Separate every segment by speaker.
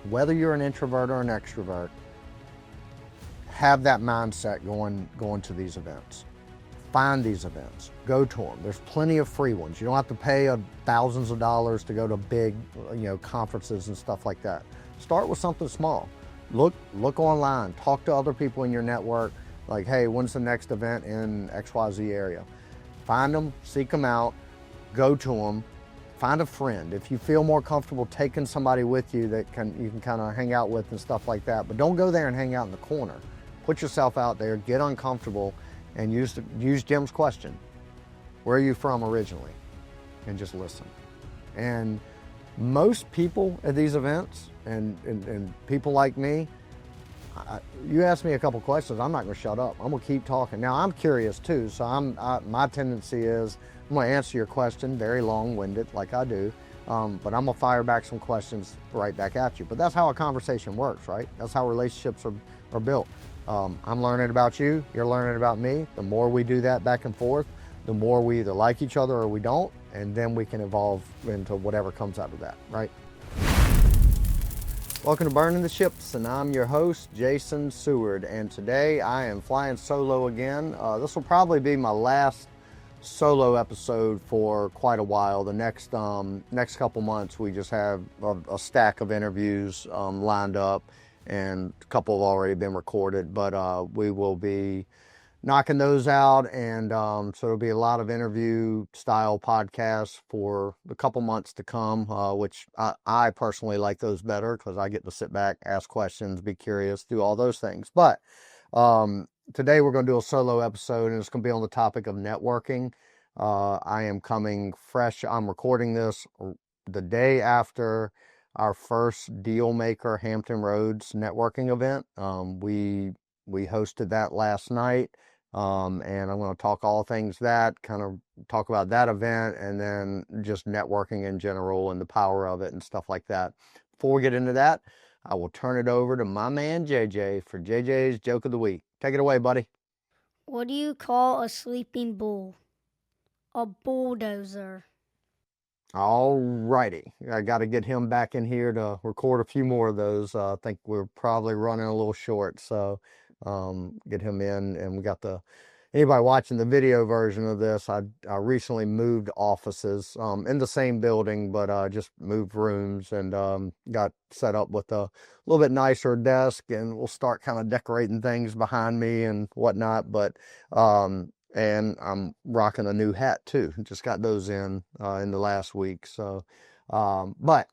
Speaker 1: whether you're an introvert or an extrovert, have that mindset going to these events. Find these events, go to them. There's plenty of free ones. You don't have to pay thousands of dollars to go to big, conferences and stuff like that. Start with something small. Look online, talk to other people in your network, like, hey, when's the next event in XYZ area? Find them, seek them out, go to them, find a friend. If you feel more comfortable taking somebody with you that you can kind of hang out with and stuff like that, but don't go there and hang out in the corner. Put yourself out there, get uncomfortable, and use Jim's question. Where are you from originally? And just listen. And most people at these events, and people like me, you ask me a couple questions, I'm not going to shut up. I'm going to keep talking. Now, I'm curious too, so my tendency is I'm going to answer your question, very long-winded like I do, but I'm going to fire back some questions right back at you. But that's how a conversation works, right? That's how relationships are built. I'm learning about you, you're learning about me. The more we do that back and forth, the more we either like each other or we don't, and then we can evolve into whatever comes out of that, right? Welcome to Burning the Ships, and I'm your host, Jason Seward, and today I am flying solo again. This will probably be my last solo episode for quite a while. The next couple months we just have a stack of interviews lined up, and a couple have already been recorded, but we will be knocking those out, and so there'll be a lot of interview style podcasts for a couple months to come, which I personally like those better because I get to sit back, ask questions, be curious, do all those things. But today we're going to do a solo episode, and it's going to be on the topic of networking. I am coming fresh. I'm recording this the day after our first Deal Maker Hampton Roads networking event. We hosted that last night. And I'm going to talk all things that, kind of talk about that event, and then just networking in general and the power of it and stuff like that. Before we get into that, I will turn it over to my man JJ for JJ's Joke of the Week. Take it away, buddy.
Speaker 2: What do you call a sleeping bull? A bulldozer.
Speaker 1: All righty. I got to get him back in here to record a few more of those. I think we're probably running a little short, so get him in. And we got anybody watching the video version of this, I recently moved offices in the same building, but just moved rooms and got set up with a little bit nicer desk, and we'll start kind of decorating things behind me and whatnot. But and I'm rocking a new hat too. Just got those in the last week. So, but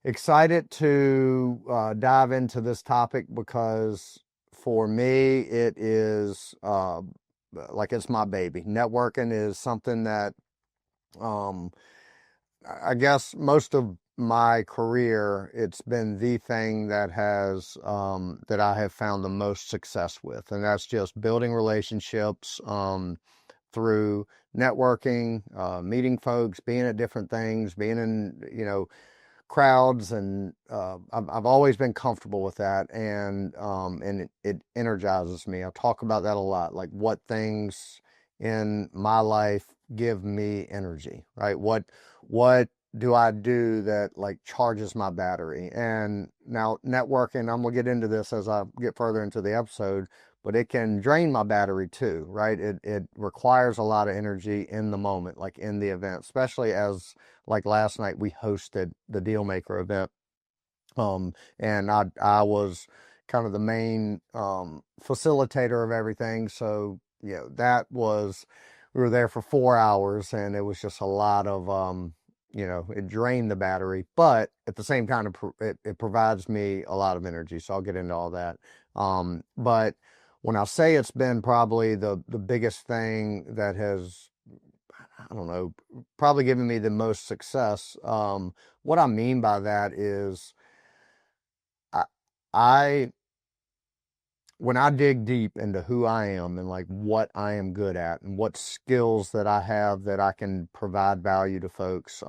Speaker 1: excited to dive into this topic because for me, it is like it's my baby. Networking is something that I guess most of my career, it's been the thing that that I have found the most success with, and that's just building relationships through networking, meeting folks, being at different things, being in crowds, and I've always been comfortable with that, and it energizes me. I talk about that a lot, like what things in my life give me energy, right? What do I do that like charges my battery? And now networking, I'm gonna get into this as I get further into the episode, but it can drain my battery too, right? It requires a lot of energy in the moment, like in the event, especially as like last night we hosted the Deal Maker event. And I was kind of the main facilitator of everything. So, we were there for 4 hours, and it was just a lot of it drained the battery, but at the same time, it provides me a lot of energy. So I'll get into all that. But when I say it's been probably the biggest thing that has, I don't know, probably given me the most success, what I mean by that is I when I dig deep into who I am and like what I am good at and what skills that I have that I can provide value to folks,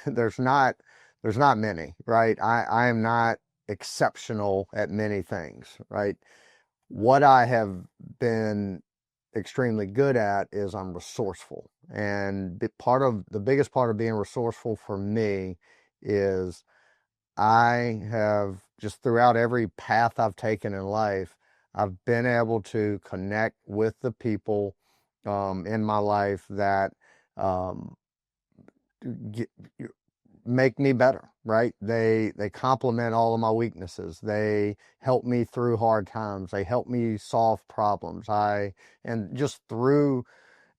Speaker 1: there's not many, right? I am not exceptional at many things, right? What I have been extremely good at is I'm resourceful. And the biggest part of being resourceful for me is I have just throughout every path I've taken in life, I've been able to connect with the people in my life that um, get, make me better, right? They complement all of my weaknesses. They help me through hard times. They help me solve problems. And just through,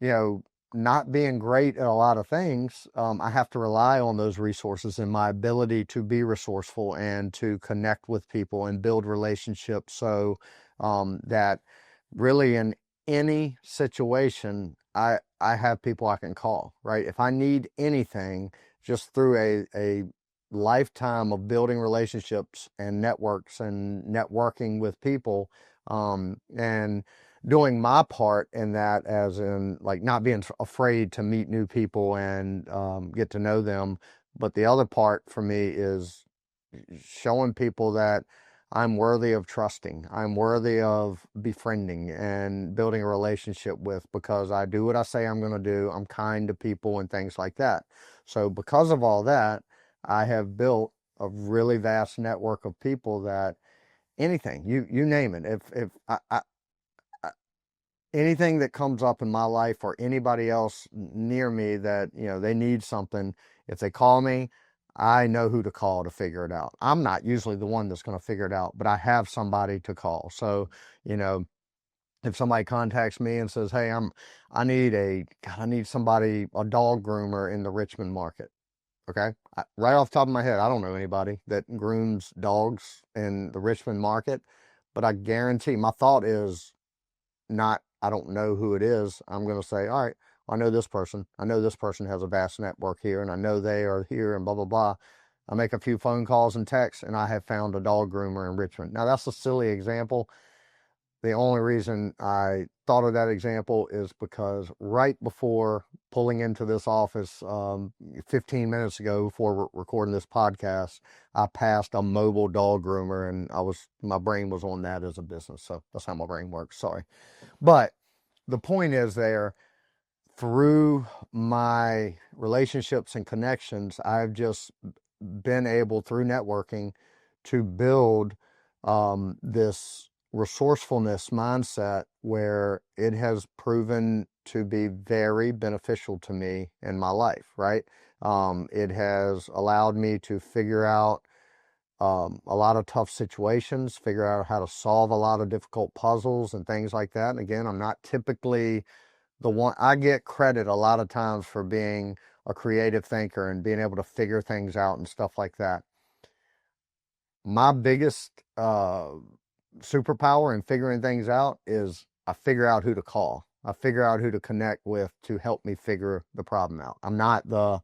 Speaker 1: you know, not being great at a lot of things, I have to rely on those resources and my ability to be resourceful and to connect with people and build relationships so that really in any situation, I have people I can call, right? If I need anything, just through a lifetime of building relationships and networks and networking with people, and doing my part in that, as in like not being afraid to meet new people and get to know them. But the other part for me is showing people that I'm worthy of trusting, I'm worthy of befriending and building a relationship with, because I do what I say I'm going to do. I'm kind to people and things like that. So because of all that, I have built a really vast network of people that anything you name it, if anything that comes up in my life or anybody else near me that, they need something, if they call me, I know who to call to figure it out. I'm not usually the one that's going to figure it out, but I have somebody to call. So, you know, if somebody contacts me and says, "Hey, I need somebody, a dog groomer in the Richmond market." Okay. Right off the top of my head, I don't know anybody that grooms dogs in the Richmond market, but I guarantee my thought is not, I don't know who it is. I'm going to say, all right, I know this person. I know this person has a vast network here, and I know they are here, and blah, blah, blah. I make a few phone calls and texts, and I have found a dog groomer in Richmond. Now, that's a silly example. The only reason I thought of that example is because right before pulling into this office, 15 minutes ago, before recording this podcast, I passed a mobile dog groomer, and my brain was on that as a business. So that's how my brain works. Sorry. But the point is, there, through my relationships and connections, I've just been able, through networking, to build this resourcefulness mindset where it has proven to be very beneficial to me in my life, right? It has allowed me to figure out a lot of tough situations, figure out how to solve a lot of difficult puzzles and things like that. And again, I'm not typically the one, I get credit a lot of times for being a creative thinker and being able to figure things out and stuff like that. My biggest superpower in figuring things out is I figure out who to call. I figure out who to connect with to help me figure the problem out. I'm not the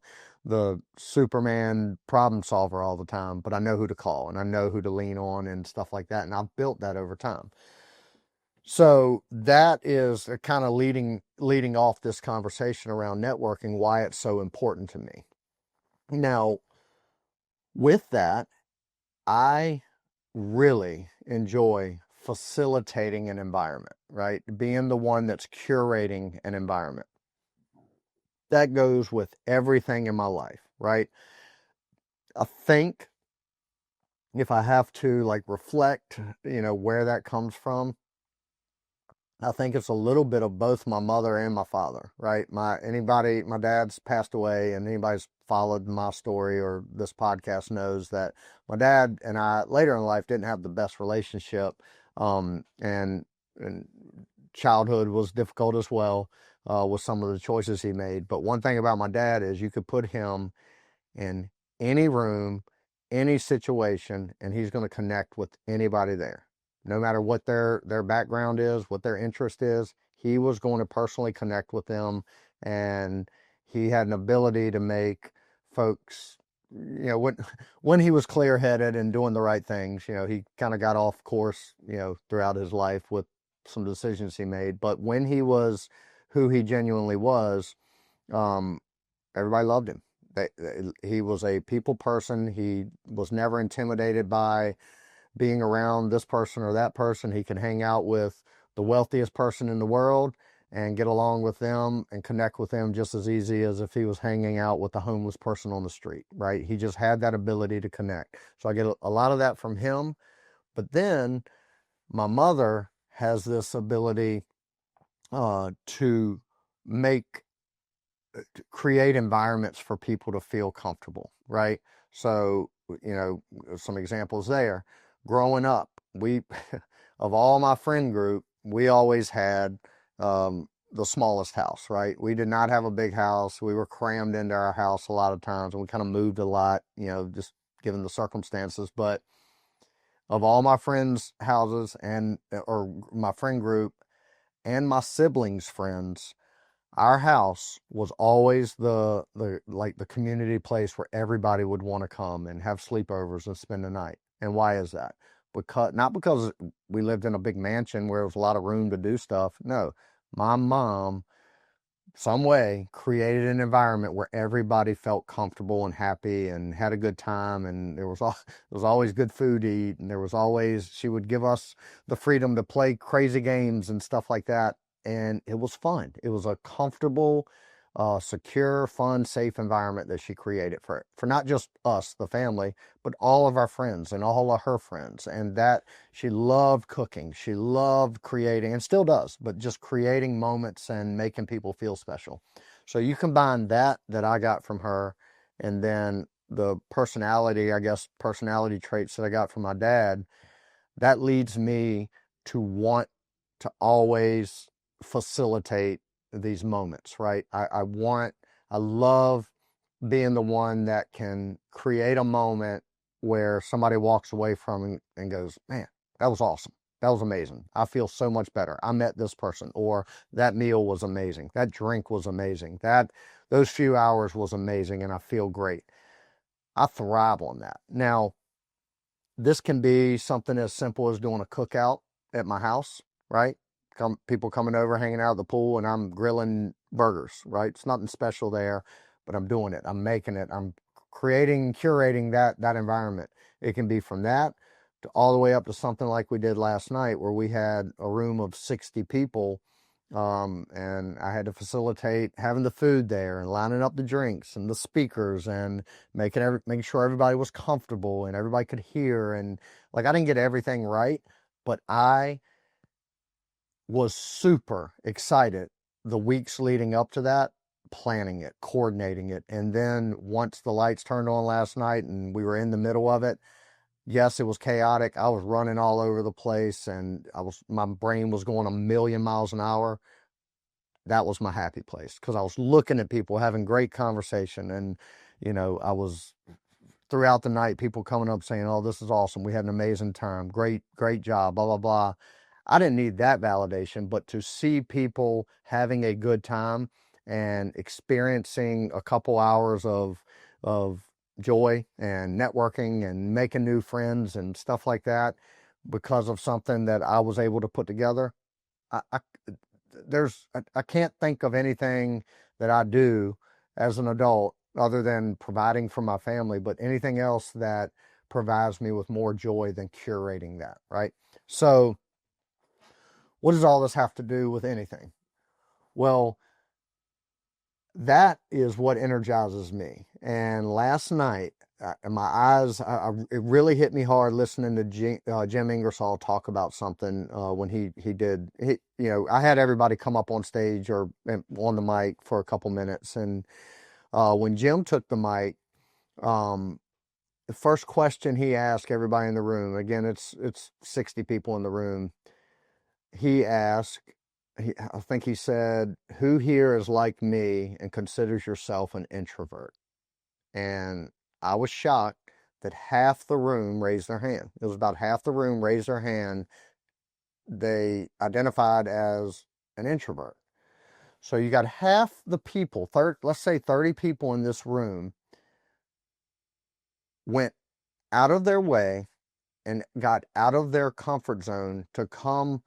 Speaker 1: Superman problem solver all the time, but I know who to call and I know who to lean on and stuff like that. And I've built that over time. So that is kind of leading off this conversation around networking, why it's so important to me. Now, with that, I really enjoy facilitating an environment, right? Being the one that's curating an environment. That goes with everything in my life, right? I think if I have to like reflect, where that comes from, I think it's a little bit of both my mother and my father, right? My dad's passed away, and anybody's followed my story or this podcast knows that my dad and I later in life didn't have the best relationship. And childhood was difficult as well, with some of the choices he made. But one thing about my dad is you could put him in any room, any situation, and he's going to connect with anybody there. No matter what their background is, what their interest is, he was going to personally connect with them, and he had an ability to make folks, when he was clear-headed and doing the right things, he kind of got off course, throughout his life with some decisions he made. But when he was who he genuinely was, um, everybody loved him. He was a people person. He was never intimidated by being around this person or that person. He could hang out with the wealthiest person in the world, and get along with them and connect with them just as easy as if he was hanging out with a homeless person on the street, right? He just had that ability to connect. So I get a lot of that from him. But then my mother has this ability to make create environments for people to feel comfortable, right? So, some examples there. Growing up, we, of all my friend group, we always had the smallest house, right? We did not have a big house. We were crammed into our house a lot of times, and we kind of moved a lot, just given the circumstances. But of all my friends' houses or my friend group and my siblings' friends, our house was always the community place where everybody would want to come and have sleepovers and spend the night. And why is that? Not because we lived in a big mansion where there was a lot of room to do stuff. No, my mom some way created an environment where everybody felt comfortable and happy and had a good time, and there was always good food to eat, and she would give us the freedom to play crazy games and stuff like that, and it was fun. It was a comfortable, secure, fun, safe environment that she created for not just us, the family, but all of our friends and all of her friends. And that she loved cooking. She loved creating, and still does, but just creating moments and making people feel special. So you combine that I got from her, and then the personality traits that I got from my dad, that leads me to want to always facilitate these moments, right? I love being the one that can create a moment where somebody walks away from and goes, man, that was awesome. That was amazing. I feel so much better. I met this person, or that meal was amazing. That drink was amazing. Those few hours was amazing, and I feel great. I thrive on that. Now, this can be something as simple as doing a cookout at my house, right? People coming over, hanging out at the pool, and I'm grilling burgers, right? It's nothing special there, but I'm doing it. I'm making it. I'm curating that environment. It can be from that to all the way up to something like we did last night, where we had a room of 60 people, and I had to facilitate having the food there and lining up the drinks and the speakers and making sure everybody was comfortable and everybody could hear. And like, I didn't get everything right, but I was super excited the weeks leading up to that, planning it, coordinating it. And then once the lights turned on last night and we were in the middle of it, yes, it was chaotic. I was running all over the place, and my brain was going a million miles an hour. That was my happy place, because I was looking at people having great conversation, and I was throughout the night, people coming up saying, oh, this is awesome, we had an amazing time, great job, blah blah blah. I didn't need that validation, but to see people having a good time and experiencing a couple hours of joy and networking and making new friends and stuff like that because of something that I was able to put together. I I can't think of anything that I do as an adult other than providing for my family, but anything else that provides me with more joy than curating that, right? So what does all this have to do with anything? Well, that is what energizes me. And last night, my eyes, it really hit me hard listening to Jim Ingersoll talk about something when he did. I had everybody come up on stage or on the mic for a couple minutes. And when Jim took the mic, the first question he asked everybody in the room, again, it's 60 people in the room, he asked, I think he said, who here is like me and considers yourself an introvert? And I was shocked that half the room raised their hand. It was about half the room raised their hand. They identified as an introvert. So you got half the people, let's say 30 people in this room, went out of their way and got out of their comfort zone to come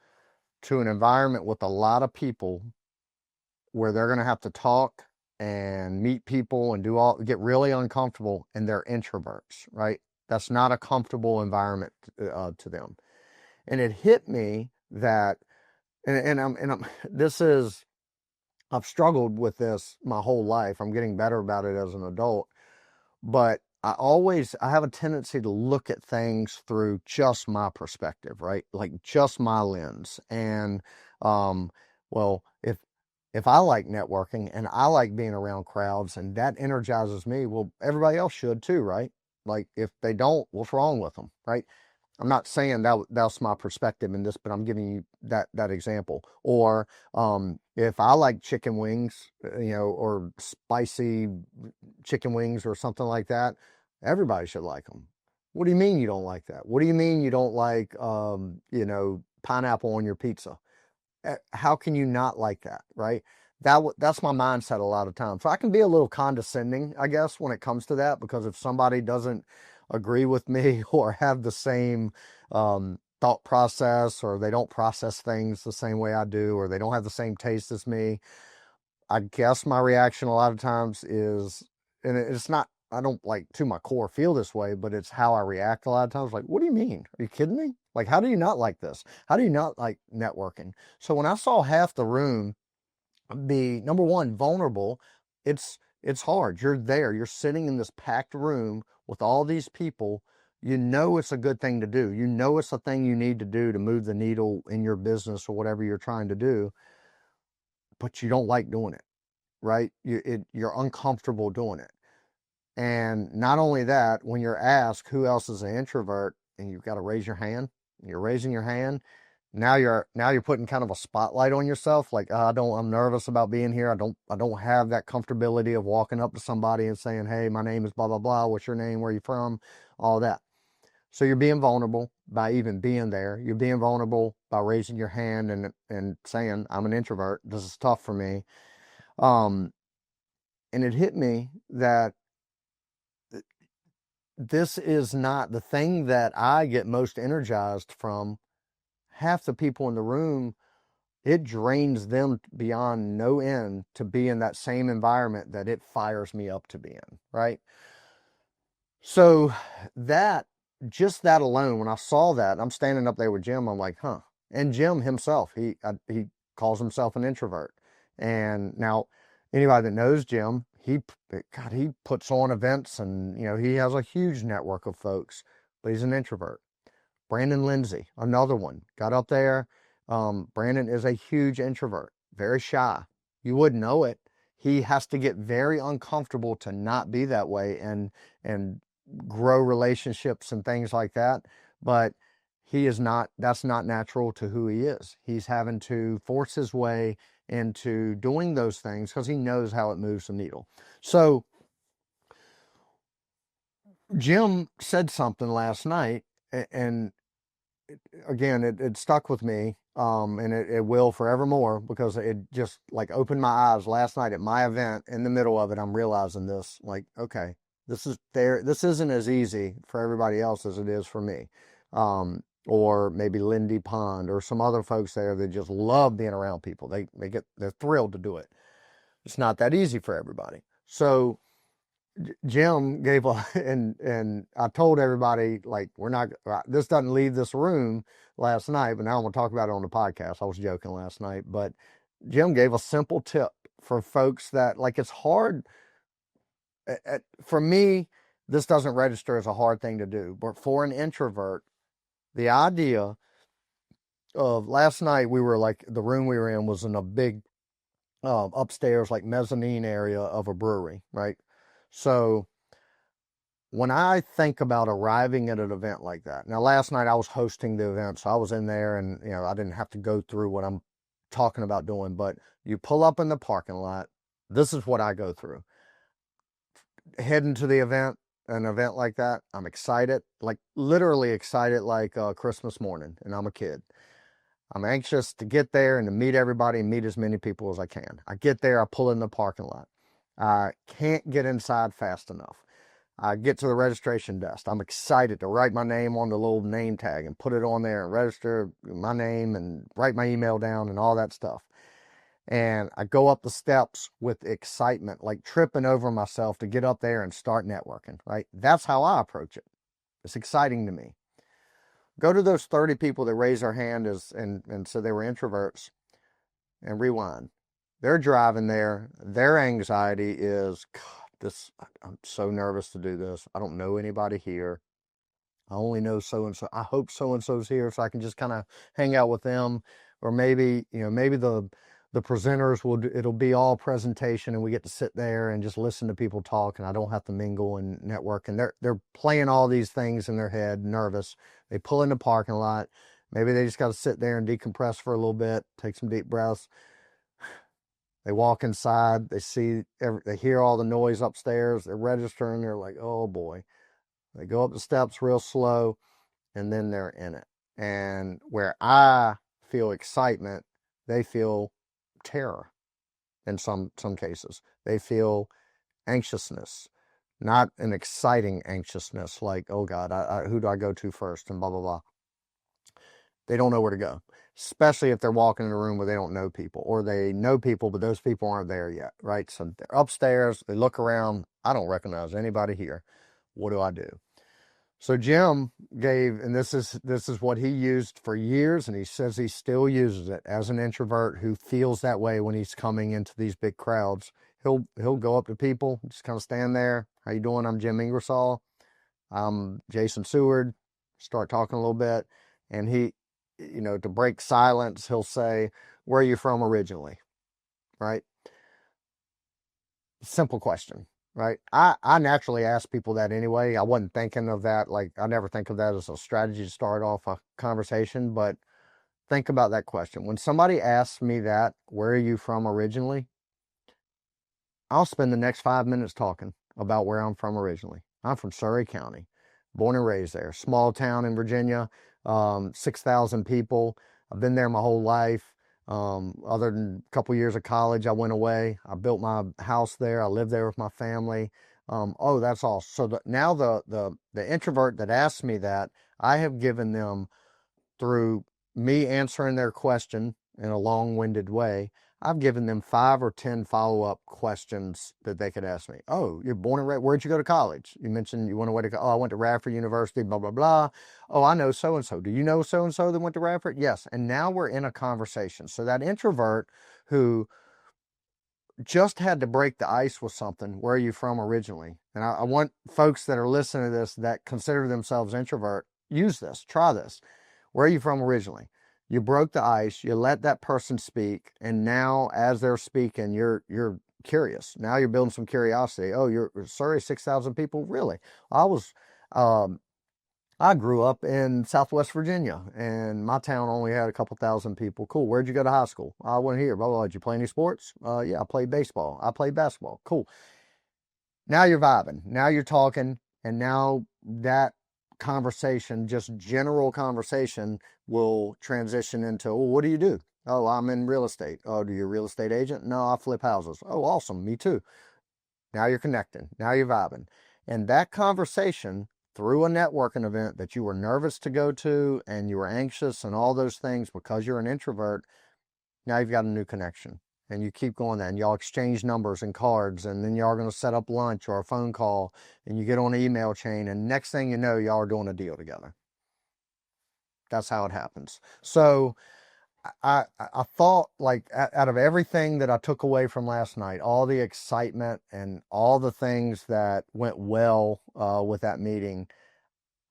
Speaker 1: to an environment with a lot of people where they're going to have to talk and meet people and get really uncomfortable, and they're introverts, right? That's not a comfortable environment to them. And it hit me that, and I'm this is I've struggled with this my whole life. I'm getting better about it as an adult, but I have a tendency to look at things through just my perspective, right? Like just my lens. And um, well, if I like networking and I like being around crowds and that energizes me, well, everybody else should too, right? Like if they don't, what's wrong with them, right? I'm not saying that's my perspective in this, but I'm giving you that example. Or if I like chicken wings, or spicy chicken wings or something like that, everybody should like them. What do you mean you don't like that? What do you mean you don't like pineapple on your pizza? How can you not like that, right? That's my mindset a lot of times. So I can be a little condescending, I guess, when it comes to that, because if somebody doesn't agree with me or have the same thought process, or they don't process things the same way I do, or they don't have the same taste as me, I guess my reaction a lot of times is, and it's not, I don't like to my core feel this way, but it's how I react a lot of times. Like, what do you mean? Are you kidding me? Like, how do you not like this? How do you not like networking? So when I saw half the room be, number one, vulnerable, it's hard. You're there, you're sitting in this packed room with all these people. You know it's a good thing to do. You know it's a thing you need to do to move the needle in your business or whatever you're trying to do, but you don't like doing it, right? You're uncomfortable doing it. And not only that, when you're asked who else is an introvert and you've got to raise your hand, you're raising your hand. Now you're putting kind of a spotlight on yourself. Like, I'm nervous about being here. I don't have that comfortability of walking up to somebody and saying, hey, my name is blah, blah, blah. What's your name? Where are you from? All that. So you're being vulnerable by even being there. You're being vulnerable by raising your hand and saying, I'm an introvert. This is tough for me. Um, and it hit me that this is not the thing that I get most energized from. Half the people in the room, it drains them beyond no end to be in that same environment that it fires me up to be in, right? So that, just that alone, when I saw that, I'm standing up there with Jim, I'm like, huh. And Jim himself, he calls himself an introvert. And now anybody that knows Jim, he puts on events, and he has a huge network of folks, but he's an introvert. Brandon Lindsay, another one, got up there. Brandon is a huge introvert, very shy. You wouldn't know it. He has to get very uncomfortable to not be that way and grow relationships and things like that. But that's not natural to who he is. He's having to force his way into doing those things because he knows how it moves the needle. So Jim said something last night, and again, it stuck with me, and it will forevermore, because it just like opened my eyes last night at my event. In the middle of it, I'm realizing this, like, okay, this isn't as easy for everybody else as it is for me. Or maybe Lindy Pond or some other folks there that just love being around people. They're thrilled to do it. It's not that easy for everybody. So Jim gave a, and I told everybody, like, this doesn't leave this room last night, but now I'm going to talk about it on the podcast. I was joking last night, but Jim gave a simple tip for folks that, like, it's hard. For me, this doesn't register as a hard thing to do, but for an introvert, the idea of last night, we were like, the room we were in was in a big upstairs, like mezzanine area of a brewery, right? So when I think about arriving at an event like that, now last night I was hosting the event, so I was in there, and I didn't have to go through what I'm talking about doing, but you pull up in the parking lot. This is what I go through. Heading to the event, an event like that, I'm excited, like literally excited, like Christmas morning, and I'm a kid. I'm anxious to get there and to meet everybody and meet as many people as I can. I get there, I pull in the parking lot. I can't get inside fast enough. I get to the registration desk. I'm excited to write my name on the little name tag and put it on there and register my name and write my email down and all that stuff. And I go up the steps with excitement, like tripping over myself to get up there and start networking, right? That's how I approach it. It's exciting to me. Go to those 30 people that raise their hand and so they were introverts, and rewind. They're driving there. Their anxiety is, God, I'm so nervous to do this. I don't know anybody here. I only know so and so. I hope so and so's here so I can just kind of hang out with them. Or maybe, maybe the presenters it'll be all presentation and we get to sit there and just listen to people talk and I don't have to mingle and network. And they're playing all these things in their head, nervous. They pull in the parking lot. Maybe they just got to sit there and decompress for a little bit, take some deep breaths. They walk inside, they hear all the noise upstairs, they're registering, they're like, oh boy. They go up the steps real slow, and then they're in it. And where I feel excitement, they feel terror in some cases. They feel anxiousness, not an exciting anxiousness like, oh God, who do I go to first, and blah, blah, blah. They don't know where to go, especially if they're walking in a room where they don't know people, or they know people, but those people aren't there yet, right? So they're upstairs, they look around, I don't recognize anybody here. What do I do? So Jim gave, and this is what he used for years, and he says he still uses it as an introvert who feels that way when he's coming into these big crowds. He'll go up to people, just kind of stand there. How you doing? I'm Jim Ingersoll. I'm Jason Seward. Start talking a little bit, and he, to break silence, he'll say, "Where are you from originally?" Right? Simple question. Right. I naturally ask people that anyway. I wasn't thinking of that. Like, I never think of that as a strategy to start off a conversation, but think about that question. When somebody asks me that, where are you from originally? I'll spend the next 5 minutes talking about where I'm from originally. I'm from Surrey County, born and raised there, small town in Virginia, 6,000 people. I've been there my whole life. Other than a couple years of college, I went away. I built my house there. I lived there with my family. Oh, that's all. So now the introvert that asked me that, I have given them, through me answering their question in a long-winded way, I've given them 5 or 10 follow-up questions that they could ask me. Oh, you're born and raised. Where'd you go to college? You mentioned you went away to. Oh, I went to Radford University. Blah blah blah. Oh, I know so and so. Do you know so and so that went to Radford? Yes. And now we're in a conversation. So that introvert who just had to break the ice with something. Where are you from originally? And I want folks that are listening to this that consider themselves introvert, use this. Try this. Where are you from originally? You broke the ice, you let that person speak, and now as they're speaking, you're curious. Now you're building some curiosity. Oh, you're Surrey, 6,000 people? Really? I was um I grew up in Southwest Virginia, and my town only had a couple thousand people. Cool. Where'd you go to high school? I went here. Blah, blah, blah. Did you play any sports? Yeah, I played baseball. I played basketball. Cool. Now you're vibing. Now you're talking, and now that conversation, just general conversation, will transition into, well, what do you do? Oh, I'm in real estate. Oh, do you a real estate agent? No, I flip houses. Oh, awesome. Me too. Now you're connecting. Now you're vibing. And that conversation, through a networking event that you were nervous to go to and you were anxious and all those things because you're an introvert, now you've got a new connection. And you keep going that, and y'all exchange numbers and cards, and then y'all are going to set up lunch or a phone call, and you get on an email chain, and next thing you know, y'all are doing a deal together. That's how it happens. So I thought, like, out of everything that I took away from last night, all the excitement and all the things that went well with that meeting,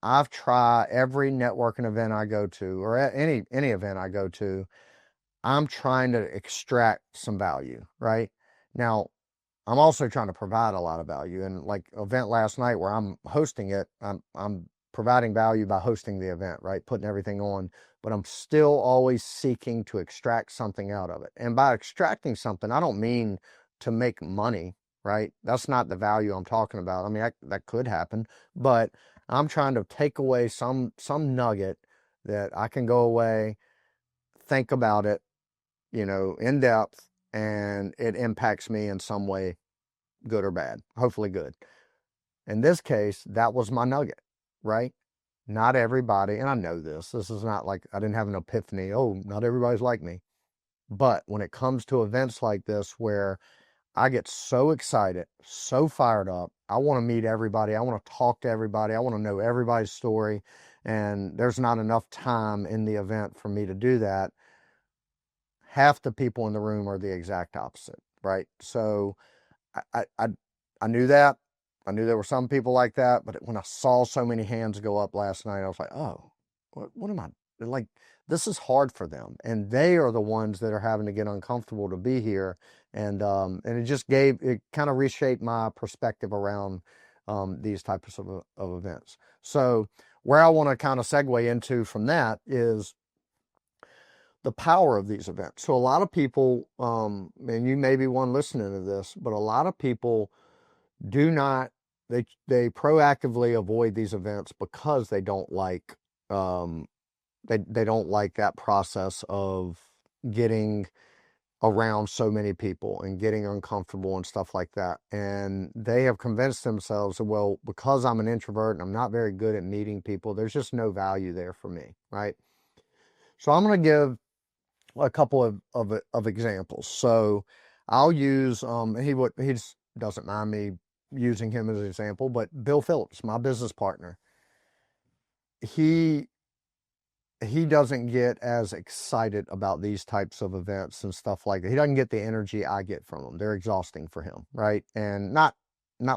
Speaker 1: I've tried every networking event I go to, or any event I go to, I'm trying to extract some value, right? Now, I'm also trying to provide a lot of value. And like event last night where I'm hosting it, I'm providing value by hosting the event, right? Putting everything on, but I'm still always seeking to extract something out of it. And by extracting something, I don't mean to make money, right? That's not the value I'm talking about. I mean, that could happen, but I'm trying to take away some nugget that I can go away, think about it, in depth, and it impacts me in some way, good or bad, hopefully good. In this case, that was my nugget, right? Not everybody, and I know this is not like I didn't have an epiphany. Oh, not everybody's like me. But when it comes to events like this where I get so excited, so fired up, I want to meet everybody, I want to talk to everybody, I want to know everybody's story, and there's not enough time in the event for me to do that. half the people in the room are the exact opposite, right? So I knew that. I knew there were some people like that, but when I saw so many hands go up last night, I was like, oh, what am I like? This is hard for them, and they are the ones that are having to get uncomfortable to be here, and it just it kind of reshaped my perspective around these types of events. So where I want to kind of segue into from that is the power of these events. So a lot of people, and you may be one listening to this, but a lot of people do not, they proactively avoid these events because they don't like, um, they don't like that process of getting around so many people and getting uncomfortable and stuff like that. And they have convinced themselves, well, because I'm an introvert and I'm not very good at meeting people, there's just no value there for me, right? So I'm going to give a couple of examples. So I'll use he just doesn't mind me using him as an example, but Bill Phillips, my business partner, he he doesn't get as excited about these types of events and stuff like that. He doesn't get the energy I get from them. They're exhausting for him, right? And not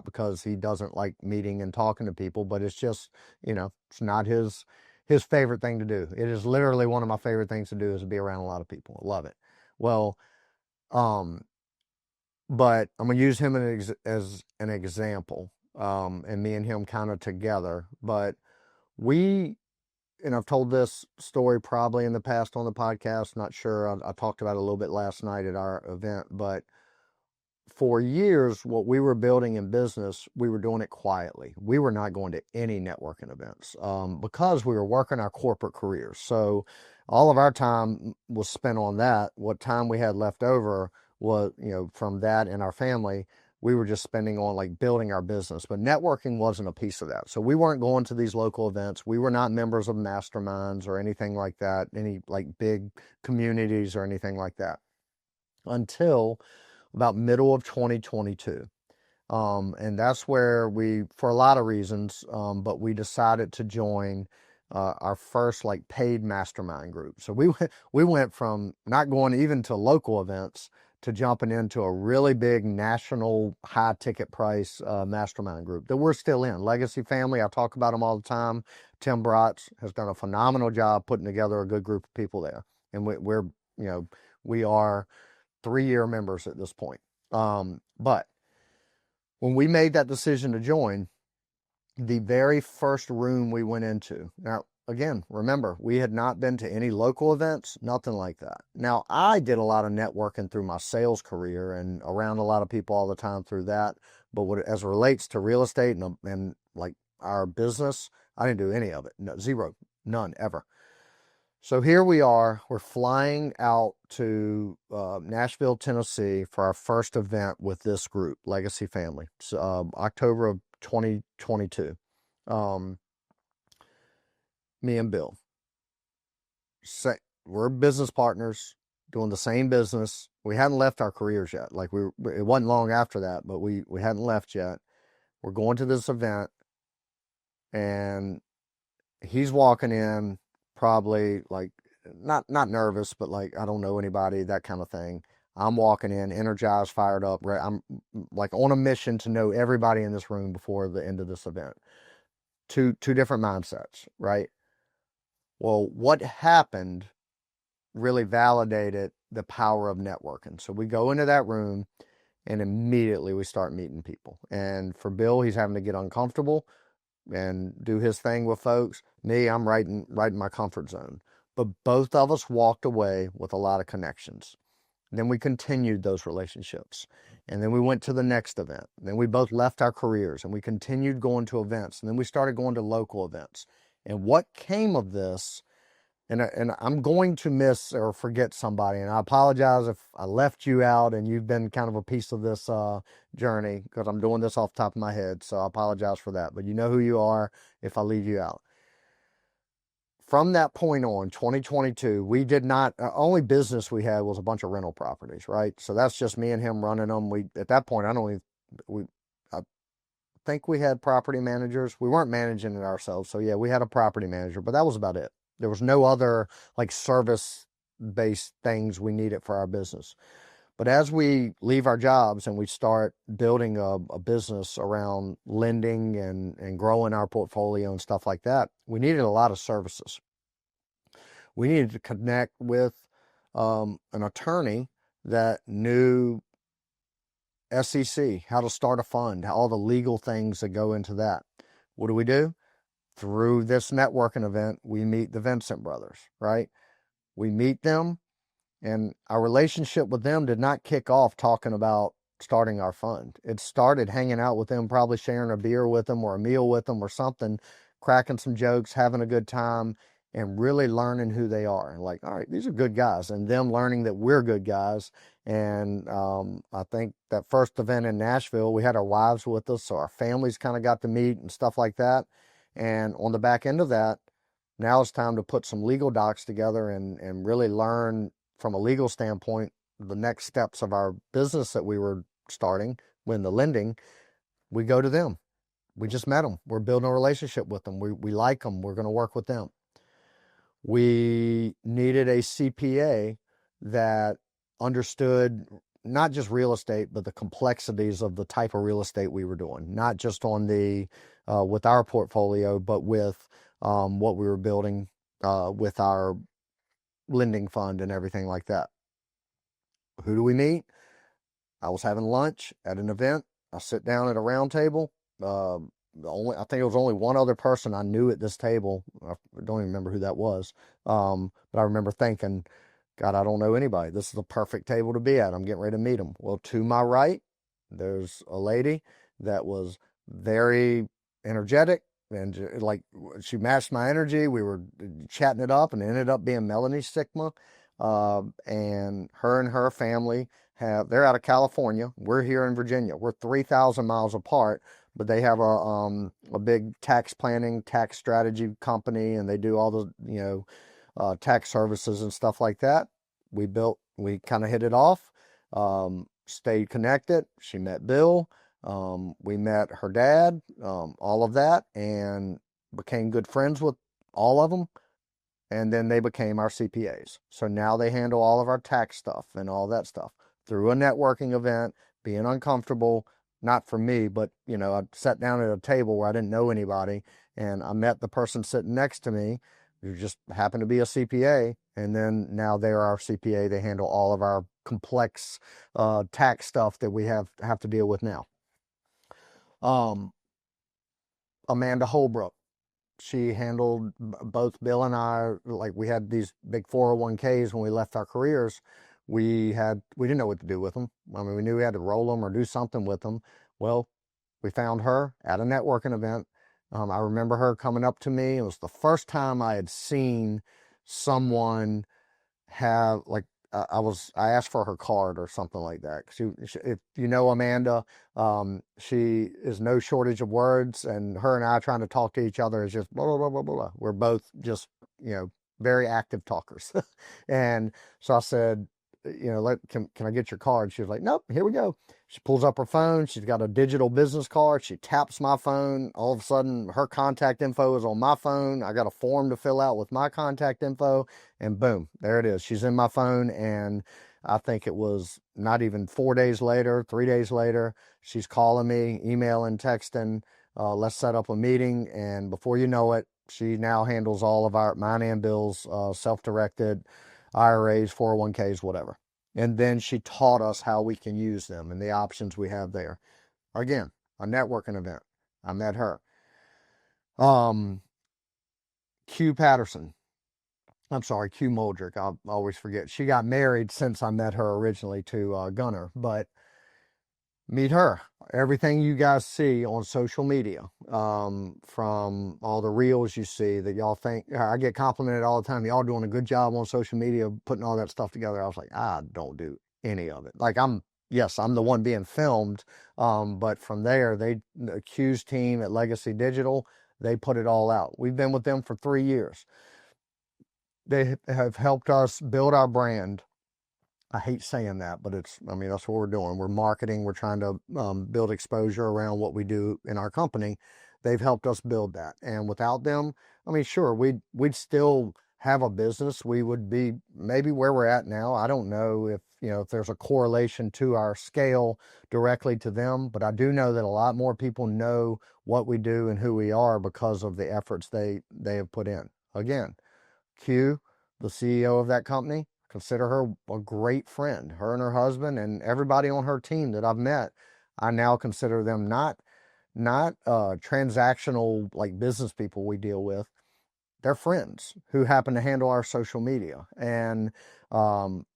Speaker 1: because he doesn't like meeting and talking to people, but it's just, it's not his favorite thing to do. It is literally one of my favorite things to do is to be around a lot of people. I love it. Well, um, but I'm gonna use him as an example, and me and him kind of together. But we and I've told this story probably in the past on the podcast. Not sure. I talked about it a little bit last night at our event, but for years, what we were building in business, we were doing it quietly. We were not going to any networking events because we were working our corporate careers. So all of our time was spent on that. What time we had left over was, from that and our family, we were just spending on like building our business. But networking wasn't a piece of that. So we weren't going to these local events. We were not members of masterminds or anything like that, any like big communities or anything like that until about middle of 2022. And that's where for a lot of reasons, but we decided to join our first like paid mastermind group. So we went from not going even to local events to jumping into a really big national high ticket price mastermind group that we're still in. Legacy Family, I talk about them all the time. Tim Bratz has done a phenomenal job putting together a good group of people there. And we are 3-year members at this point. But when we made that decision to join, the very first room we went into, now, again, remember, we had not been to any local events, nothing like that. Now, I did a lot of networking through my sales career and around a lot of people all the time through that. But as it relates to real estate and like our business, I didn't do any of it. No, zero, none, ever. So here we are. We're flying out to Nashville, Tennessee for our first event with this group, Legacy Family. So, October of 2022. Me and Bill. We're business partners doing the same business. We hadn't left our careers yet. Like it wasn't long after that, but we hadn't left yet. We're going to this event, and he's walking in probably like not nervous, but like I don't know anybody, that kind of thing. I'm walking in, energized, fired up. I'm like on a mission to know everybody in this room before the end of this event. Two different mindsets, right? Well, what happened really validated the power of networking. So we go into that room and immediately we start meeting people. And for Bill, he's having to get uncomfortable and do his thing with folks. Me, I'm right in my comfort zone. But both of us walked away with a lot of connections. Then we continued those relationships. And then we went to the next event. Then we both left our careers and we continued going to events. And then we started going to local events. And what came of this, and I'm going to miss or forget somebody, and I apologize if I left you out and you've been kind of a piece of this journey, because I'm doing this off the top of my head, so I apologize for that. But you know who you are if I leave you out. From that point on, 2022, we did not, only business we had was a bunch of rental properties, right? So that's just me and him running them. At that point, I think we had property managers. We weren't managing it ourselves. So yeah, we had a property manager, but that was about it. There was no other like service based things we needed for our business. But as we leave our jobs and we start building a business around lending and growing our portfolio and stuff like that, we needed a lot of services. We needed to connect with an attorney that knew SEC, how to start a fund, all the legal things that go into that. What do? Through this networking event, we meet the Vincent brothers, right? We meet them, and our relationship with them did not kick off talking about starting our fund. It started hanging out with them, probably sharing a beer with them or a meal with them or something, cracking some jokes, having a good time, and really learning who they are. Like, all right, these are good guys, and them learning that we're good guys. And I think that first event in Nashville, we had our wives with us, so our families kind of got to meet and stuff like that. And on the back end of that, now it's time to put some legal docs together and really learn from a legal standpoint the next steps of our business that we were starting when the lending. We go to them. We just met them. We're building a relationship with them. We like them. We're going to work with them. We needed a CPA that understood not just real estate, but the complexities of the type of real estate we were doing, not just on the with our portfolio, but with what we were building with our lending fund and everything like that. Who do we meet? I was having lunch at an event. I sit down at a round table. I think it was only one other person I knew at this table. I don't even remember who that was. But I remember thinking, God, I don't know anybody. This is the perfect table to be at. I'm getting ready to meet them. Well, to my right, there's a lady that was very energetic, and like she matched my energy. We were chatting it up, and it ended up being Melanie Sigma. And her family they're out of California. We're here in Virginia. We're 3,000 miles apart, but they have a big tax planning, tax strategy company, and they do all the, tax services and stuff like that. We kind of hit it off, stayed connected. She met Bill. We met her dad, all of that, and became good friends with all of them. And then they became our CPAs. So now they handle all of our tax stuff and all that stuff through a networking event, being uncomfortable, not for me, but, I sat down at a table where I didn't know anybody, and I met the person sitting next to me who just happened to be a CPA. And then now they're our CPA. They handle all of our complex tax stuff that we have to deal with now. Amanda Holbrook. She handled both Bill and I. Like, we had these big 401ks when we left our careers. We didn't know what to do with them. I mean, we knew we had to roll them or do something with them. Well, we found her at a networking event. I remember her coming up to me. It was the first time I had seen someone have, like, I asked for her card or something like that. If you know Amanda, she is no shortage of words, and her and I trying to talk to each other is just blah, blah, blah, blah, blah. We're both just, very active talkers. And so I said, can I get your card? She was like, nope, here we go. She pulls up her phone. She's got a digital business card. She taps my phone. All of a sudden, her contact info is on my phone. I got a form to fill out with my contact info, and boom, there it is. She's in my phone, and I think it was not even 4 days later, 3 days later, she's calling me, emailing, texting. Let's set up a meeting, and before you know it, she now handles all of mine and Bill's self-directed IRAs, 401ks, whatever. And then she taught us how we can use them and the options we have there. Again, a networking event. I met her. Q Patterson. I'm sorry, Q Muldrick. I always forget. She got married since I met her originally to Gunner, but meet her. Everything you guys see on social media, from all the reels you see that y'all think, I get complimented all the time. Y'all doing a good job on social media, putting all that stuff together. I was like, I don't do any of it. Like, I'm the one being filmed. But from there, the Q's team at Legacy Digital, they put it all out. We've been with them for 3 years. They have helped us build our brand. I hate saying that, but that's what we're doing. We're marketing. We're trying to build exposure around what we do in our company. They've helped us build that. And without them, sure, we'd still have a business, we would be maybe where we're at now. I don't know if, if there's a correlation to our scale directly to them, but I do know that a lot more people know what we do and who we are because of the efforts they have put in. Again, Q, the CEO of that company, consider her a great friend. Her and her husband and everybody on her team that I've met, I now consider them not transactional like business people we deal with. They're friends who happen to handle our social media. And um,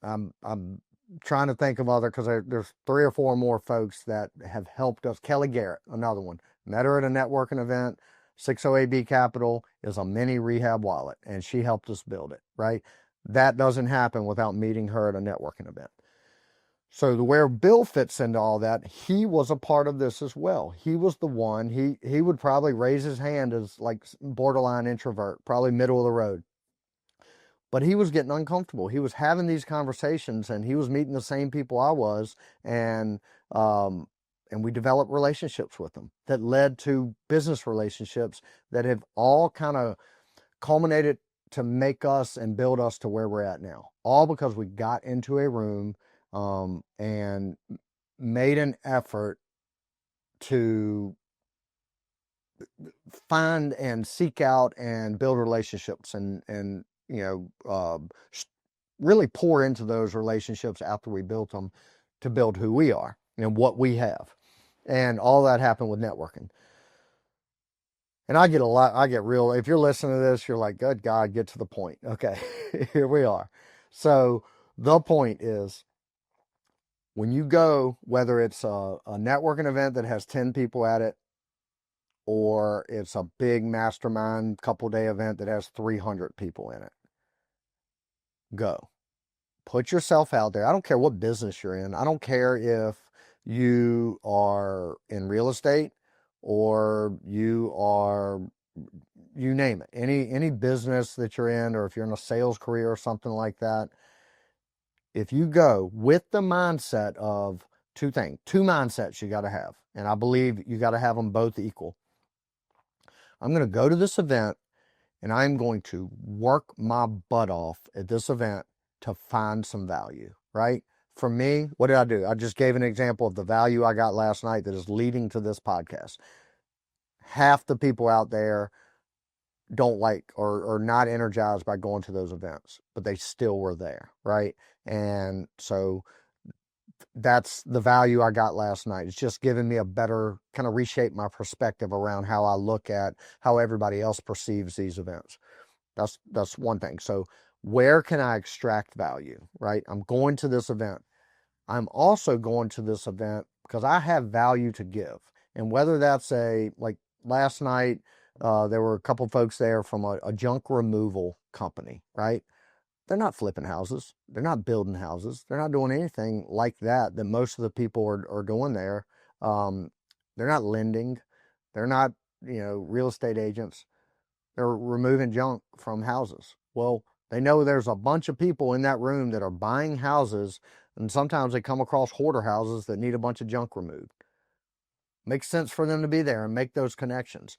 Speaker 1: I'm trying to think of other, because there's 3 or 4 more folks that have helped us. Kelly Garrett, another one. Met her at a networking event. 60AB Capital is a mini rehab wallet, and she helped us build it, right? That doesn't happen without meeting her at a networking event. So where Bill fits into all that, he was a part of this as well. He was the one, he would probably raise his hand as like borderline introvert, probably middle of the road. But he was getting uncomfortable. He was having these conversations, and he was meeting the same people I was, and um, and we developed relationships with them that led to business relationships that have all kind of culminated to make us and build us to where we're at now. All because we got into a room and made an effort to find and seek out and build relationships and really pour into those relationships after we built them to build who we are and what we have. And all that happened with networking. And I get real, if you're listening to this, you're like, good God, get to the point. Okay, here we are. So the point is, when you go, whether it's a networking event that has 10 people at it, or it's a big mastermind couple-day event that has 300 people in it, go. Put yourself out there. I don't care what business you're in. I don't care if you are in real estate or you are, you name it, any business that you're in, or if you're in a sales career or something like that. If you go with the mindset of two mindsets you got to have, and I believe you got to have them both equal. I'm going to go to this event and I'm going to work my butt off at this event to find some value, right? For me, what did I do? I just gave an example of the value I got last night that is leading to this podcast. Half the people out there don't like or not energized by going to those events, but they still were there, right? And so that's the value I got last night. It's just giving me a better kind of reshape my perspective around how I look at how everybody else perceives these events. That's one thing. So where can I extract value, right? I'm going to this event. I'm also going to this event because I have value to give. And whether that's like last night, there were a couple folks there from a junk removal company, right? They're not flipping houses. They're not building houses. They're not doing anything like that most of the people are doing there. They're not lending. They're not, real estate agents. They're removing junk from houses. Well, they know there's a bunch of people in that room that are buying houses, and sometimes they come across hoarder houses that need a bunch of junk removed. Makes sense for them to be there and make those connections.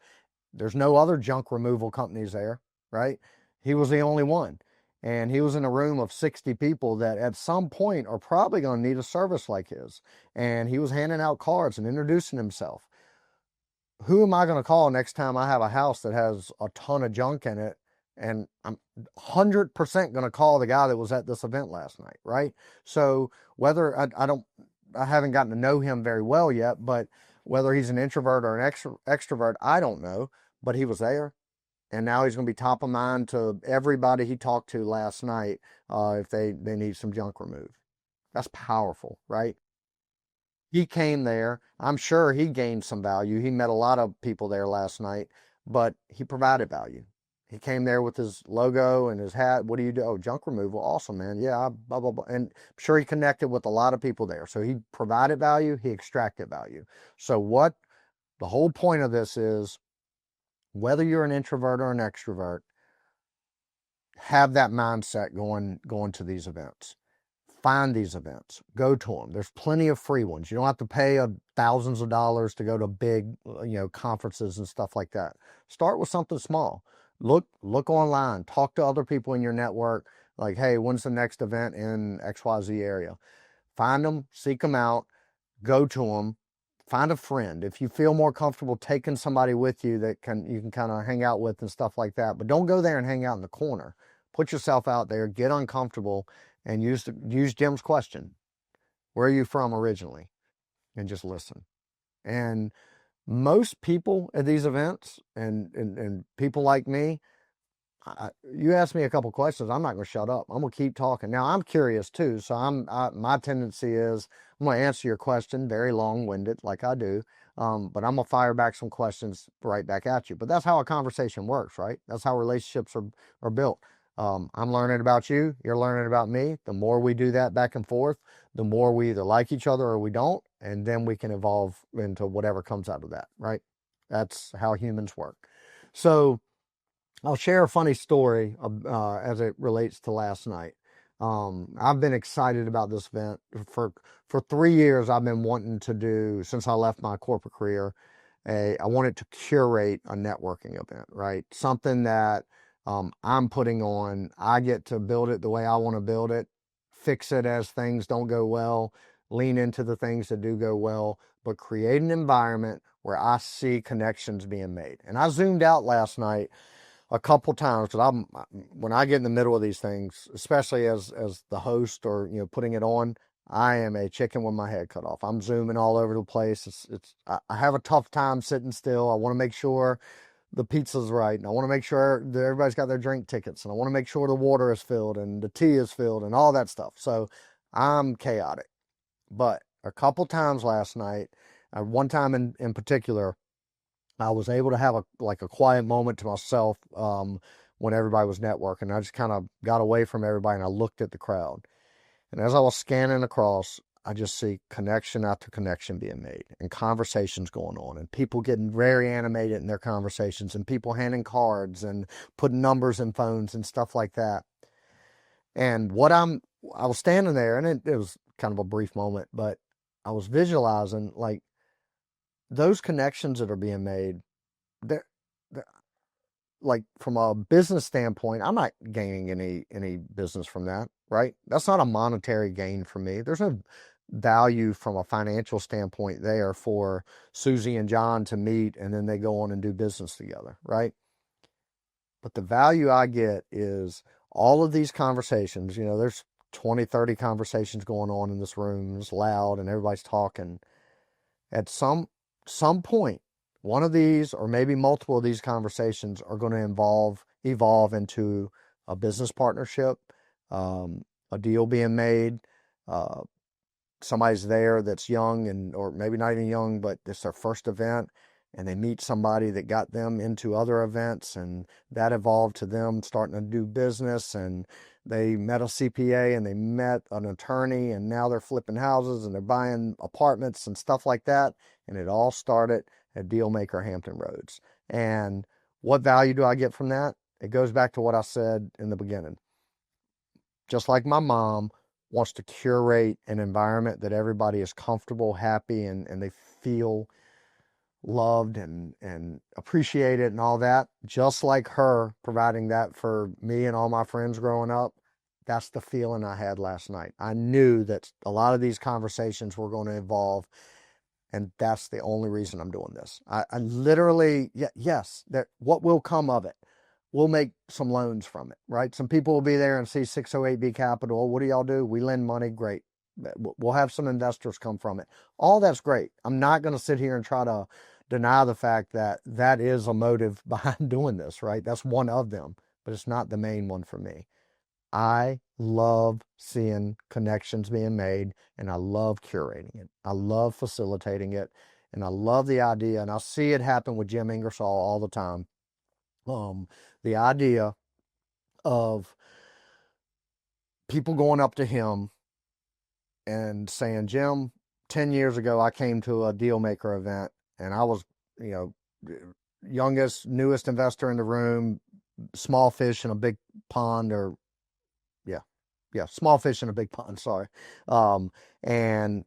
Speaker 1: There's no other junk removal companies there, right? He was the only one. And he was in a room of 60 people that at some point are probably going to need a service like his. And he was handing out cards and introducing himself. Who am I going to call next time I have a house that has a ton of junk in it? And I'm 100% going to call the guy that was at this event last night, right? So whether I haven't gotten to know him very well yet, but whether he's an introvert or an extrovert, I don't know. But he was there. And now he's going to be top of mind to everybody he talked to last night if they need some junk removed. That's powerful, right? He came there. I'm sure he gained some value. He met a lot of people there last night, but he provided value. He came there with his logo and his hat. What do you do? Oh, junk removal. Awesome, man. Yeah, blah, blah, blah. And I'm sure he connected with a lot of people there. So he provided value. He extracted value. So what the whole point of this is, whether you're an introvert or an extrovert, have that mindset going to these events. Find these events. Go to them. There's plenty of free ones. You don't have to pay thousands of dollars to go to big, conferences and stuff like that. Start with something small. Look online, talk to other people in your network. Like, hey, when's the next event in XYZ area? Find them, seek them out, go to them, find a friend. If you feel more comfortable taking somebody with you that you can kind of hang out with and stuff like that, but don't go there and hang out in the corner. Put yourself out there, get uncomfortable, and use Jim's question. Where are you from originally? And just listen. And most people at these events and people like me, you ask me a couple questions, I'm not going to shut up. I'm going to keep talking. Now, I'm curious too, so my tendency is I'm going to answer your question, very long-winded, like I do, but I'm going to fire back some questions right back at you. But that's how a conversation works, right? That's how relationships are built. I'm learning about you, you're learning about me. The more we do that back and forth, the more we either like each other or we don't, and then we can evolve into whatever comes out of that, right? That's how humans work. So I'll share a funny story as it relates to last night. I've been excited about this event for 3 years. I've been wanting to do, since I left my corporate career. I wanted to curate a networking event, right? Something that I'm putting on. I get to build it the way I want to build it, fix it as things don't go well, lean into the things that do go well, but create an environment where I see connections being made. And I zoomed out last night a couple times because when I get in the middle of these things, especially as the host or putting it on, I am a chicken with my head cut off. I'm zooming all over the place. I have a tough time sitting still. I want to make sure the pizza's right, and I want to make sure that everybody's got their drink tickets, and I want to make sure the water is filled and the tea is filled and all that stuff. So I'm chaotic. But a couple times last night, one time in particular, I was able to have a quiet moment to myself when everybody was networking. I just kind of got away from everybody and I looked at the crowd. And as I was scanning across, I just see connection after connection being made and conversations going on and people getting very animated in their conversations and people handing cards and putting numbers in phones and stuff like that. And I was standing there, and it was kind of a brief moment, but I was visualizing like those connections that are being made. They're like, from a business standpoint, I'm not gaining any business from that, right? That's not a monetary gain for me. There's no value from a financial standpoint there for Susie and John to meet and then they go on and do business together, right? But the value I get is all of these conversations. There's 20, 30 conversations going on in this room. It's loud and everybody's talking. At some point, one of these or maybe multiple of these conversations are going to evolve into a business partnership, a deal being made. Uh, Somebody's there that's young or maybe not even young, but it's their first event, and they meet somebody that got them into other events, and that evolved to them starting to do business, and they met a CPA and they met an attorney, and now they're flipping houses and they're buying apartments and stuff like that. And it all started at Deal Maker Hampton Roads. And what value do I get from that? It goes back to what I said in the beginning. Just like my mom wants to curate an environment that everybody is comfortable, happy, and they feel loved and appreciated and all that, just like her providing that for me and all my friends growing up. That's the feeling I had last night. I knew that a lot of these conversations were going to evolve, and that's the only reason I'm doing this. I literally, yes, that what will come of it. We'll make some loans from it, right? Some people will be there and see 608B Capital. What do y'all do? We lend money. Great. We'll have some investors come from it. All that's great. I'm not going to sit here and try to deny the fact that that is a motive behind doing this, right? That's one of them, but it's not the main one for me. I love seeing connections being made, and I love curating it. I love facilitating it, and I love the idea, and I see it happen with Jim Ingersoll all the time. The idea of people going up to him and saying, Jim, 10 years ago, I came to a Deal Maker event, and I was, youngest, newest investor in the room, small fish in a big pond, or small fish in a big pond, sorry. And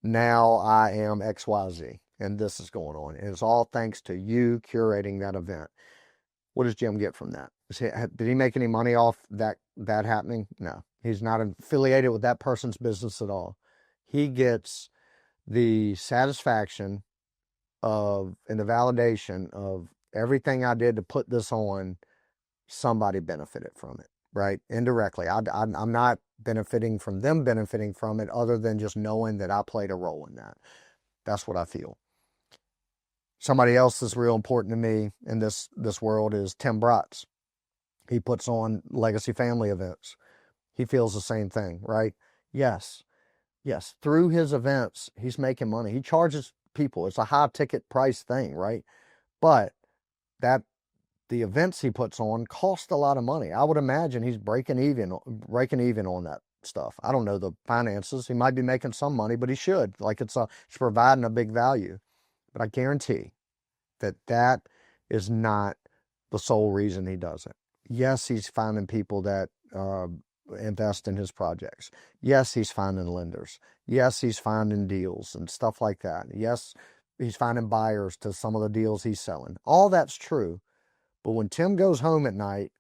Speaker 1: now I am XYZ, and this is going on. And it's all thanks to you curating that event. What does Jim get from that? Did he make any money off that happening? No, he's not affiliated with that person's business at all. He gets the satisfaction of and the validation of everything I did to put this on. Somebody benefited from it, right? Indirectly. I'm not benefiting from them benefiting from it, other than just knowing that I played a role in that. That's what I feel. Somebody else that's real important to me in this world is Tim Bratz. He puts on legacy family events. He feels the same thing, right? Yes. Yes. Through his events, he's making money. He charges people. It's a high ticket price thing, right? But that the events he puts on cost a lot of money. I would imagine he's breaking even on that stuff. I don't know the finances. He might be making some money, but he should. Like it's providing a big value. But I guarantee that is not the sole reason he does it. Yes, he's finding people that invest in his projects. Yes, he's finding lenders. Yes, he's finding deals and stuff like that. Yes, he's finding buyers to some of the deals he's selling. All that's true. But when Tim goes home at night,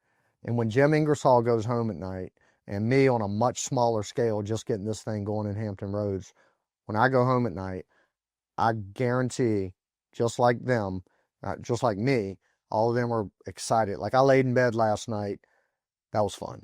Speaker 1: and when Jim Ingersoll goes home at night, and me on a much smaller scale, just getting this thing going in Hampton Roads, when I go home at night, I guarantee, just like them, just like me, all of them are excited. Like I laid in bed last night. That was fun.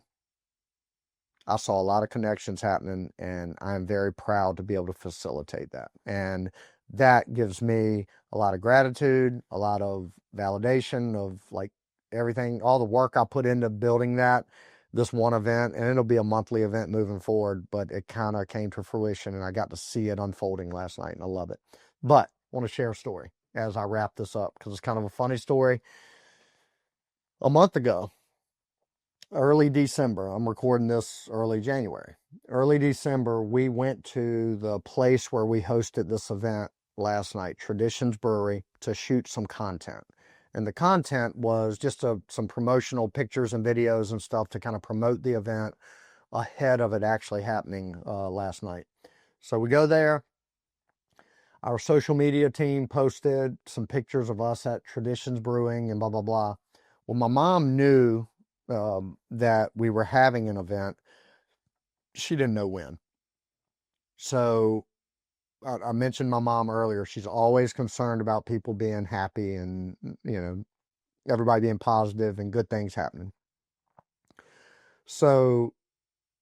Speaker 1: I saw a lot of connections happening, and I'm very proud to be able to facilitate that. And that gives me a lot of gratitude, a lot of validation of like everything, all the work I put into building this one event, and it'll be a monthly event moving forward, but it kind of came to fruition and I got to see it unfolding last night and I love it. But I want to share a story as I wrap this up because it's kind of a funny story. A month ago, early December, I'm recording this early January. Early December, we went to the place where we hosted this event last night, Traditions Brewery, to shoot some content. And the content was just some promotional pictures and videos and stuff to kind of promote the event ahead of it actually happening last night. So we go there. Our social media team posted some pictures of us at Traditions Brewing and blah, blah, blah. Well, my mom knew that we were having an event. She didn't know when. So I mentioned my mom earlier. She's always concerned about people being happy and, everybody being positive and good things happening. So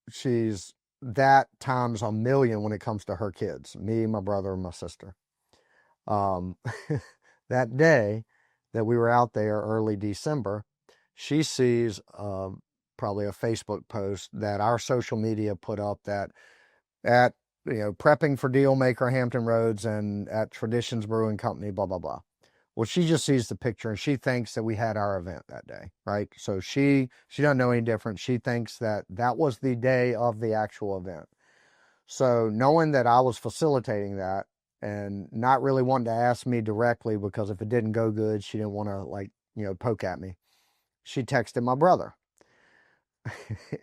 Speaker 1: she's that times a million when it comes to her kids, me, my brother, and my sister. That day that we were out there early December, she sees probably a Facebook post that our social media put up that at prepping for Deal Maker Hampton Roads and at Traditions Brewing Company, blah, blah, blah. Well, she just sees the picture and she thinks that we had our event that day, right? So she doesn't know any different. She thinks that was the day of the actual event. So knowing that I was facilitating that and not really wanting to ask me directly because if it didn't go good, she didn't want to poke at me. She texted my brother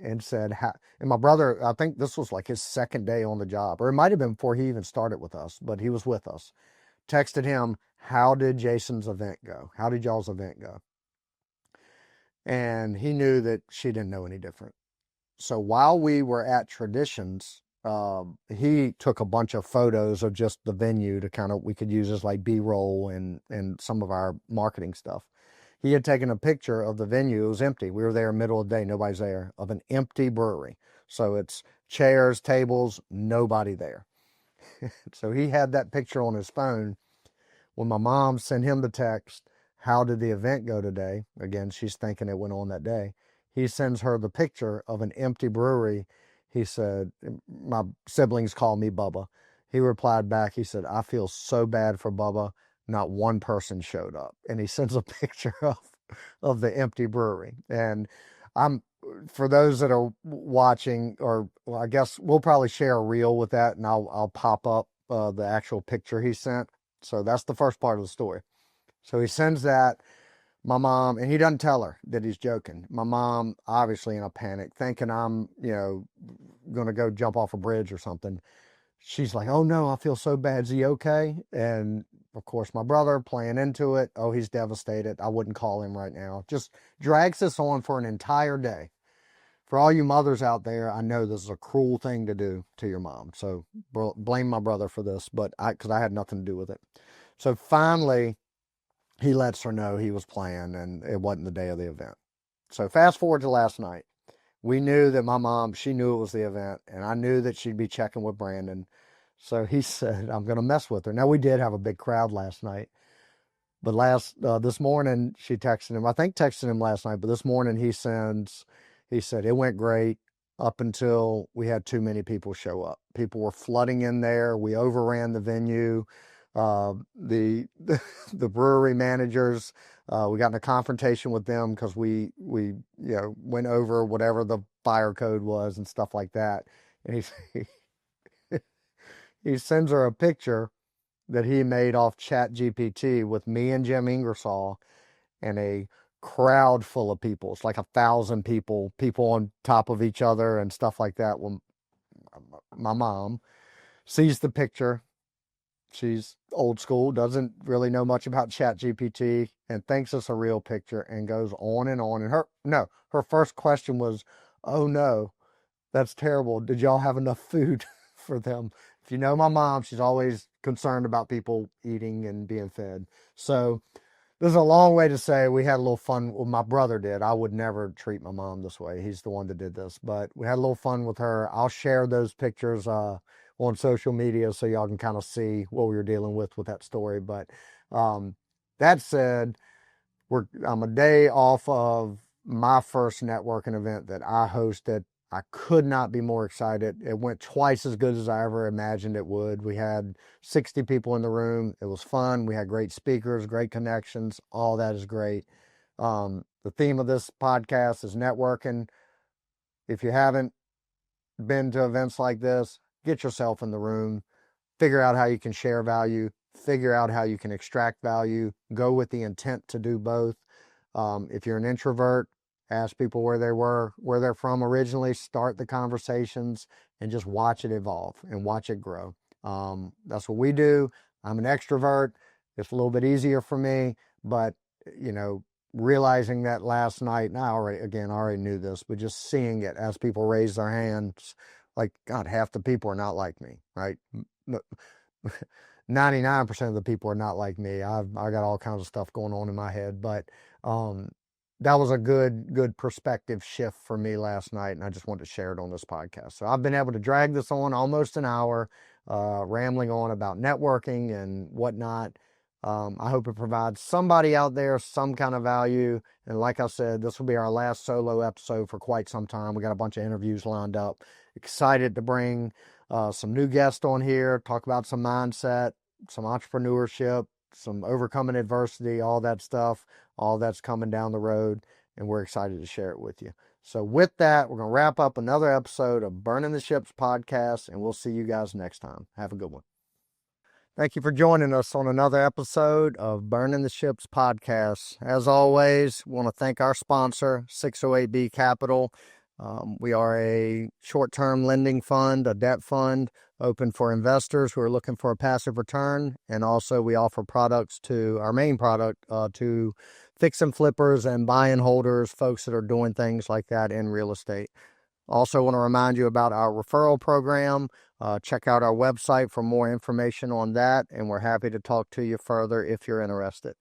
Speaker 1: and said, and my brother, I think this was like his second day on the job, or it might have been before he even started with us, but he was with us. Texted him, how did Jason's event go? How did y'all's event go? And he knew that she didn't know any different. So while we were at Traditions, he took a bunch of photos of just the venue to we could use as like B-roll and some of our marketing stuff. He had taken a picture of the venue. It was empty. We were there middle of the day. Nobody's there, of an empty brewery. So it's chairs, tables, nobody there. So he had that picture on his phone. When my mom sent him the text, how did the event go today? Again, she's thinking it went on that day. He sends her the picture of an empty brewery. He said, my siblings call me Bubba. He replied back, he said, I feel so bad for Bubba. Not one person showed up. And he sends a picture of the empty brewery. And for those that are watching, or well, I guess we'll probably share a reel with that and I'll pop up the actual picture he sent. So that's the first part of the story. So he sends that. My mom, and he doesn't tell her that he's joking. My mom, obviously in a panic, thinking I'm, going to go jump off a bridge or something. She's like, oh no, I feel so bad. Is he okay? And Of course, my brother playing into it. Oh, he's devastated. I wouldn't call him right now. Just drags this on for an entire day. For all you mothers out there, I know this is a cruel thing to do to your mom. So blame my brother for this, but because I had nothing to do with it. So finally, he lets her know he was playing and it wasn't the day of the event. So fast forward to last night. We knew that my mom, she knew it was the event, and I knew that she'd be checking with Brandon. So he said, I'm going to mess with her. Now, we did have a big crowd last night, but this morning she texted him. I think texted him last night, but this morning he said, it went great up until we had too many people show up. People were flooding in there. We overran the venue. The the brewery managers, we got in a confrontation with them because we went over whatever the fire code was and stuff like that. And he sends her a picture that he made off Chat GPT with me and Jim Ingersoll and a crowd full of people. It's like 1,000 people on top of each other and stuff like that. When my mom sees the picture, she's old school, doesn't really know much about Chat GPT, and thinks it's a real picture and goes on and on. And her first question was, "Oh no, that's terrible. Did y'all have enough food for them?" If you know my mom, she's always concerned about people eating and being fed. So this is a long way to say we had a little fun. Well, my brother did. I would never treat my mom this way. He's the one that did this, but we had a little fun with her. I'll share those pictures on social media so y'all can kind of see what we were dealing with that story. But that said, I'm a day off of my first networking event that I hosted. I could not be more excited. It went twice as good as I ever imagined it would. We had 60 people in the room. It was fun. We had great speakers, great connections. All that is great. The theme of this podcast is networking. If you haven't been to events like this, get yourself in the room, figure out how you can share value, figure out how you can extract value, go with the intent to do both. If you're an introvert, ask people where they're from originally, start the conversations, and just watch it evolve and watch it grow. That's what we do. I'm an extrovert. It's a little bit easier for me, but realizing that last night, and I already knew this, but just seeing it as people raise their hands, like, God, half the people are not like me, right? 99% of the people are not like me. I got all kinds of stuff going on in my head, but that was a good perspective shift for me last night, and I just wanted to share it on this podcast. So I've been able to drag this on almost an hour, rambling on about networking and whatnot. I hope it provides somebody out there some kind of value. And like I said, this will be our last solo episode for quite some time. We got a bunch of interviews lined up. Excited to bring some new guests on here, talk about some mindset, some entrepreneurship, some overcoming adversity, all that stuff, all that's coming down the road. And we're excited to share it with you. So with that, we're going to wrap up another episode of Burning the Ships podcast, and we'll see you guys next time. Have a good one. Thank you for joining us on another episode of Burning the Ships podcast. As always, we want to thank our sponsor, 608B Capital. We are a short-term lending fund, a debt fund, open for investors who are looking for a passive return. And also we offer our main product to fix and flippers and buy and holders, folks that are doing things like that in real estate. Also want to remind you about our referral program. Check out our website for more information on that, and we're happy to talk to you further if you're interested.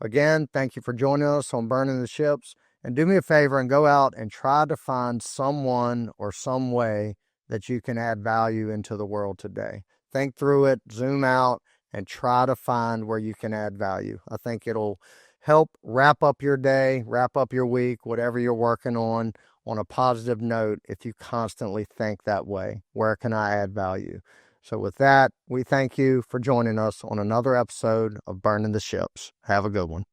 Speaker 1: Again, thank you for joining us on Burning the Ships, and do me a favor and go out and try to find someone or some way that you can add value into the world today. Think through it, zoom out, and try to find where you can add value. I think it'll help wrap up your day, wrap up your week, whatever you're working on a positive note if you constantly think that way. Where can I add value? So with that, we thank you for joining us on another episode of Burning the Ships. Have a good one.